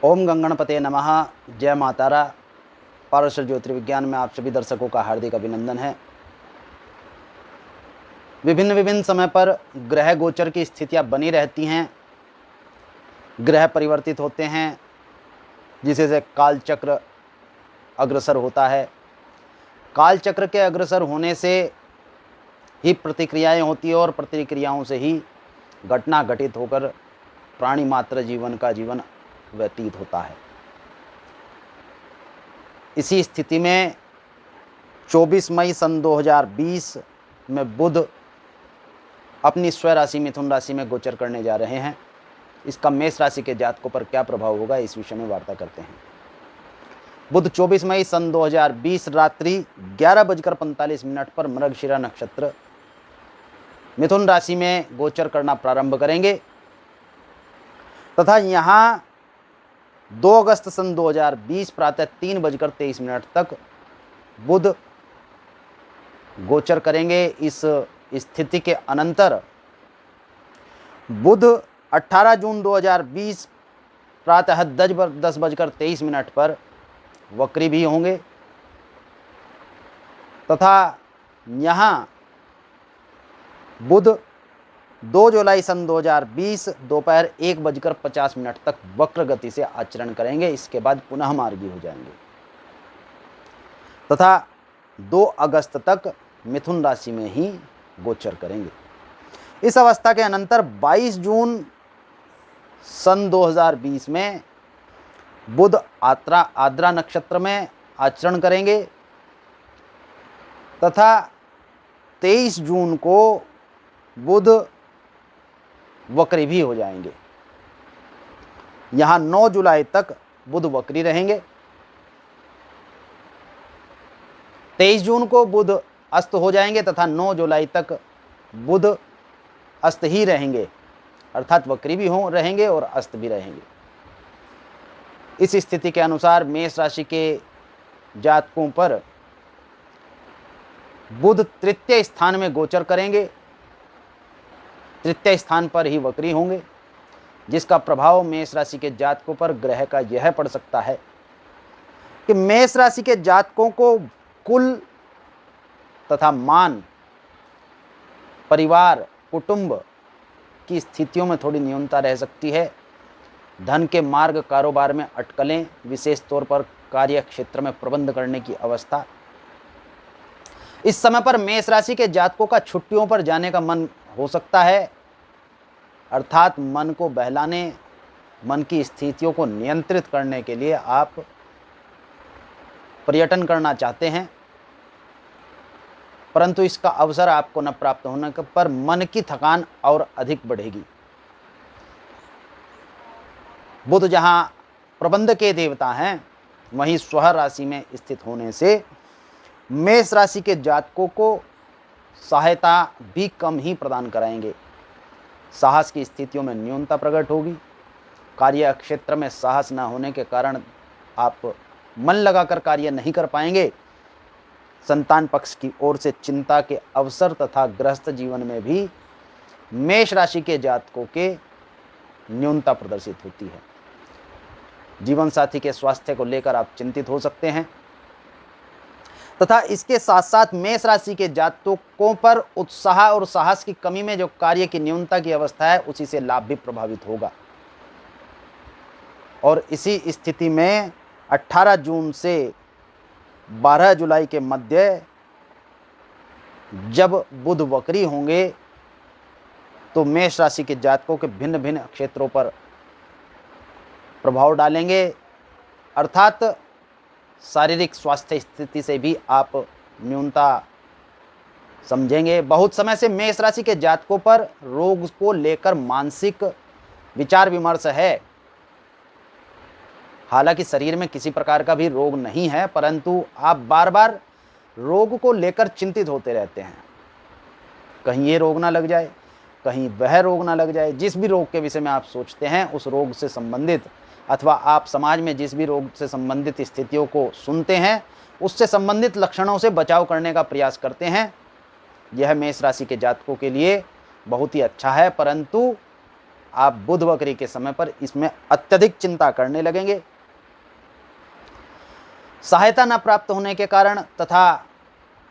ओम गंगणपते नमः। जय मातारा। पारशर ज्योतिर्विज्ञान में आप सभी दर्शकों का हार्दिक अभिनंदन है। विभिन्न विभिन्न समय पर ग्रह गोचर की स्थितियां बनी रहती हैं, ग्रह परिवर्तित होते हैं, जिसे से काल चक्र अग्रसर होता है। काल चक्र के अग्रसर होने से ही प्रतिक्रियाएं होती है और प्रतिक्रियाओं से ही घटना घटित होकर प्राणी मात्र जीवन का जीवन व्यतीत होता है। इसी स्थिति में 24 मई सन 2020 में बुध अपनी स्वयं राशि मिथुन राशि में गोचर करने जा रहे हैं। इसका मेष राशि के जातकों पर क्या प्रभाव होगा, इस विषय में वार्ता करते हैं। बुध 24 मई सन 2020 रात्रि 11:45 पर मृगशिरा नक्षत्र मिथुन राशि में गोचर करना प्रारंभ करेंगे तथा यहाँ 2 अगस्त सन 2020 प्रातः 3:23 तक बुध गोचर करेंगे। इस स्थिति के अनंतर बुध 18 जून 2020 प्रातः 10:23 पर वक्री भी होंगे तथा यहाँ बुध 2 जुलाई सन 2020 दोपहर 1:50 तक वक्र गति से आचरण करेंगे। इसके बाद पुनः मार्गी हो जाएंगे तथा 2 अगस्त तक मिथुन राशि में ही गोचर करेंगे। इस अवस्था के अनंतर 22 जून सन 2020 में बुध आद्रा नक्षत्र में आचरण करेंगे तथा 23 जून को बुध वक्री भी हो जाएंगे। यहां 9 जुलाई तक बुध वक्री रहेंगे। 23 जून को बुध अस्त हो जाएंगे तथा 9 जुलाई तक बुध अस्त ही रहेंगे, अर्थात वक्री भी रहेंगे और अस्त भी रहेंगे। इस स्थिति के अनुसार मेष राशि के जातकों पर बुध तृतीय स्थान में गोचर करेंगे, तृतीय स्थान पर ही वक्री होंगे, जिसका प्रभाव मेष राशि के जातकों पर ग्रह का यह पड़ सकता है कि मेष राशि के जातकों को कुल तथा मान, परिवार, कुटुंब की स्थितियों में थोड़ी न्यूनता रह सकती है। धन के मार्ग, कारोबार में अटकलें, विशेष तौर पर कार्य क्षेत्र में प्रबंध करने की अवस्था। इस समय पर मेष राशि के जातकों का छुट्टियों पर जाने का मन हो सकता है, अर्थात मन को बहलाने, मन की स्थितियों को नियंत्रित करने के लिए आप पर्यटन करना चाहते हैं, परंतु इसका अवसर आपको न प्राप्त होने पर मन की थकान और अधिक बढ़ेगी। बुध जहां प्रबंध के देवता हैं, वहीं स्व राशि में स्थित होने से मेष राशि के जातकों को सहायता भी कम ही प्रदान कराएंगे। साहस की स्थितियों में न्यूनता प्रकट होगी। कार्य क्षेत्र में साहस न होने के कारण आप मन लगाकर कार्य नहीं कर पाएंगे। संतान पक्ष की ओर से चिंता के अवसर तथा गृहस्थ जीवन में भी मेष राशि के जातकों के न्यूनता प्रदर्शित होती है। जीवन साथी के स्वास्थ्य को लेकर आप चिंतित हो सकते हैं तथा इसके साथ साथ मेष राशि के जातकों पर उत्साह और साहस की कमी में जो कार्य की न्यूनता की अवस्था है, उसी से लाभ भी प्रभावित होगा। और इसी स्थिति में 18 जून से 12 जुलाई के मध्य जब बुध वक्री होंगे तो मेष राशि के जातकों के भिन्न भिन्न क्षेत्रों पर प्रभाव डालेंगे, अर्थात शारीरिक स्वास्थ्य स्थिति से भी आप न्यूनता समझेंगे। बहुत समय से मेष राशि के जातकों पर रोग को लेकर मानसिक विचार विमर्श है। हालांकि शरीर में किसी प्रकार का भी रोग नहीं है, परंतु आप बार बार रोग को लेकर चिंतित होते रहते हैं। कहीं ये रोग ना लग जाए, कहीं वह रोग ना लग जाए। जिस भी रोग के विषय में आप सोचते हैं, उस रोग से संबंधित अथवा आप समाज में जिस भी रोग से संबंधित स्थितियों को सुनते हैं, उससे संबंधित लक्षणों से बचाव करने का प्रयास करते हैं। यह मेष राशि के जातकों के लिए बहुत ही अच्छा है, परंतु आप बुध वक्री के समय पर इसमें अत्यधिक चिंता करने लगेंगे। सहायता न प्राप्त होने के कारण तथा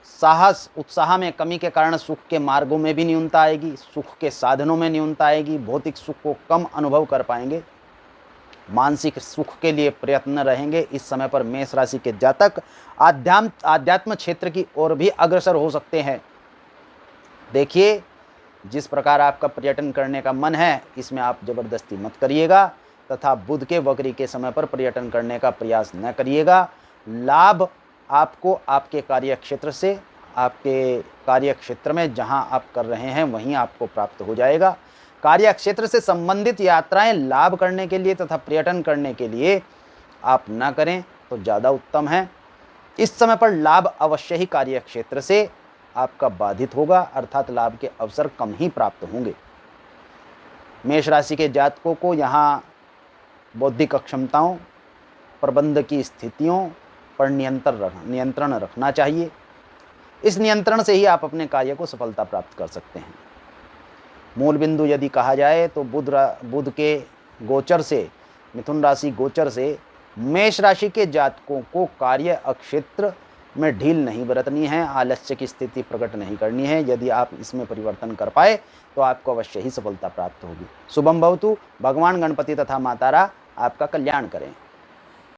साहस उत्साह में कमी के कारण सुख के मार्गों में भी न्यूनता आएगी, सुख के साधनों में न्यूनता आएगी, भौतिक सुख को कम अनुभव कर पाएंगे, मानसिक सुख के लिए प्रयत्न रहेंगे। इस समय पर मेष राशि के जातक आध्यात्म क्षेत्र की ओर भी अग्रसर हो सकते हैं। देखिए, जिस प्रकार आपका पर्यटन करने का मन है, इसमें आप जबरदस्ती मत करिएगा तथा बुध के वक्री के समय पर पर्यटन करने का प्रयास न करिएगा। लाभ आपको आपके कार्यक्षेत्र से, आपके कार्यक्षेत्र में जहां आप कर रहे हैं वहीं आपको प्राप्त हो जाएगा। कार्यक्षेत्र से संबंधित यात्राएं लाभ करने के लिए तथा पर्यटन करने के लिए आप ना करें तो ज़्यादा उत्तम है। इस समय पर लाभ अवश्य ही कार्यक्षेत्र से आपका बाधित होगा, अर्थात लाभ के अवसर कम ही प्राप्त होंगे। मेष राशि के जातकों को यहाँ बौद्धिक अक्षमताओं, प्रबंध की स्थितियों पर नियंत्रण रखना चाहिए। इस नियंत्रण से ही आप अपने कार्य को सफलता प्राप्त कर सकते हैं। मूल बिंदु यदि कहा जाए तो बुध के गोचर से, मिथुन राशि गोचर से मेष राशि के जातकों को कार्य क्षेत्र में ढील नहीं बरतनी है, आलस्य की स्थिति प्रकट नहीं करनी है। यदि आप इसमें परिवर्तन कर पाए तो आपको अवश्य ही सफलता प्राप्त होगी। शुभम भवतु। भगवान गणपति तथा मातारा आपका कल्याण करें।